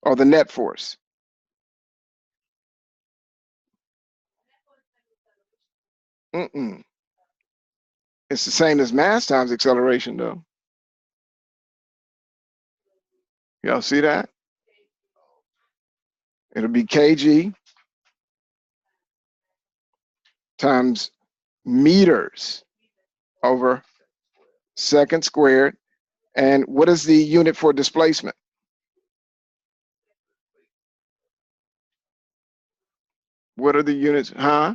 or the net force? Mm-mm. It's the same as mass times acceleration, though. Y'all see that? It'll be kg times meters over second squared. And what is the unit for displacement? What are the units? Huh?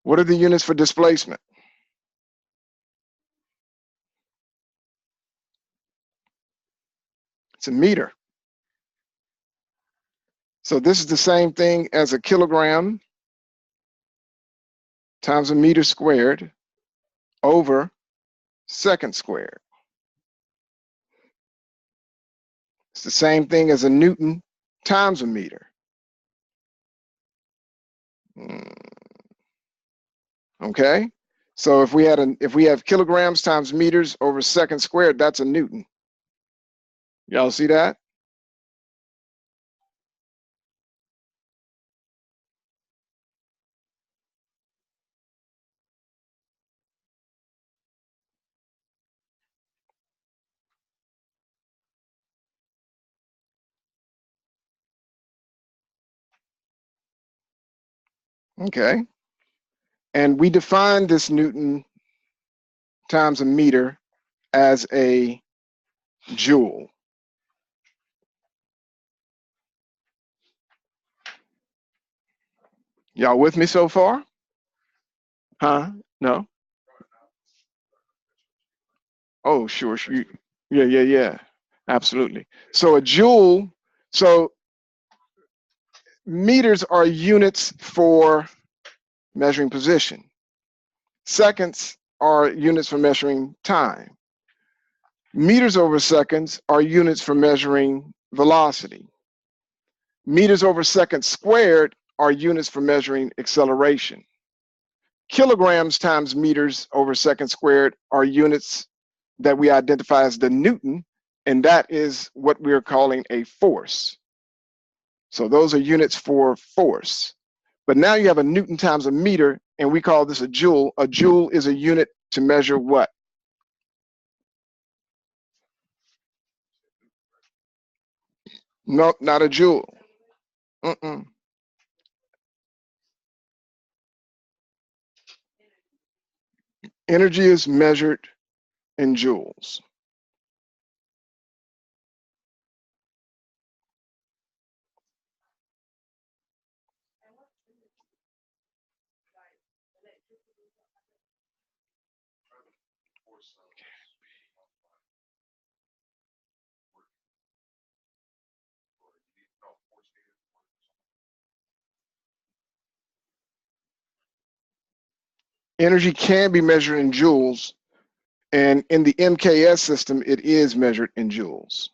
What are the units for displacement? It's a meter. So this is the same thing as a kilogram times a meter squared over second squared. It's the same thing as a Newton times a meter. Okay, so if we have kilograms times meters over second squared, that's a Newton. Y'all see that? Okay, and we define this Newton times a meter as a joule. Y'all with me so far? Huh? No? Oh, sure. Yeah. Absolutely. So a joule, so meters are units for measuring position. Seconds are units for measuring time. Meters over seconds are units for measuring velocity. Meters over seconds squared are units for measuring acceleration. Kilograms times meters over seconds squared are units that we identify as the Newton, and that is what we're calling a force. So those are units for force. But now you have a Newton times a meter, and we call this a joule. A joule is a unit to measure what? No, not a joule. Mm-mm. Energy is measured in joules. Energy can be measured in joules, and in the MKS system, it is measured in joules.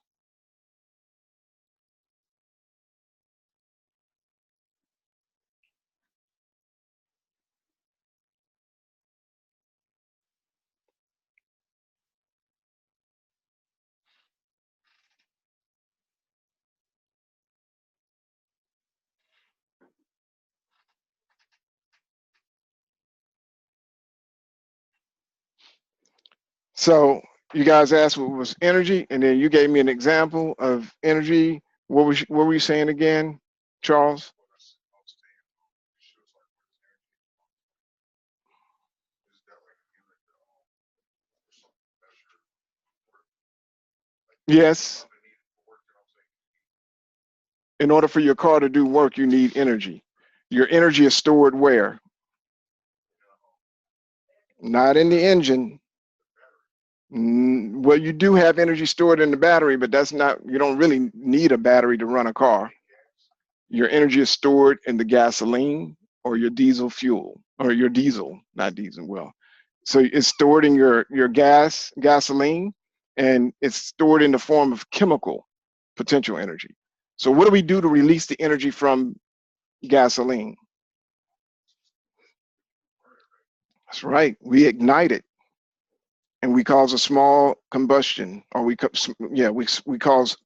So you guys asked what was energy, and then you gave me an example of energy. What were you saying again, Charles? Yes. In order for your car to do work, you need energy. Your energy is stored where? Not in the engine. Well, you do have energy stored in the battery, but that's not, you don't really need a battery to run a car. Your energy is stored in the gasoline or your diesel fuel, or your diesel, not diesel. Well, so it's stored in your gasoline, and it's stored in the form of chemical potential energy. So what do we do to release the energy from gasoline? That's right. We ignite it, and we cause a small combustion, or we cause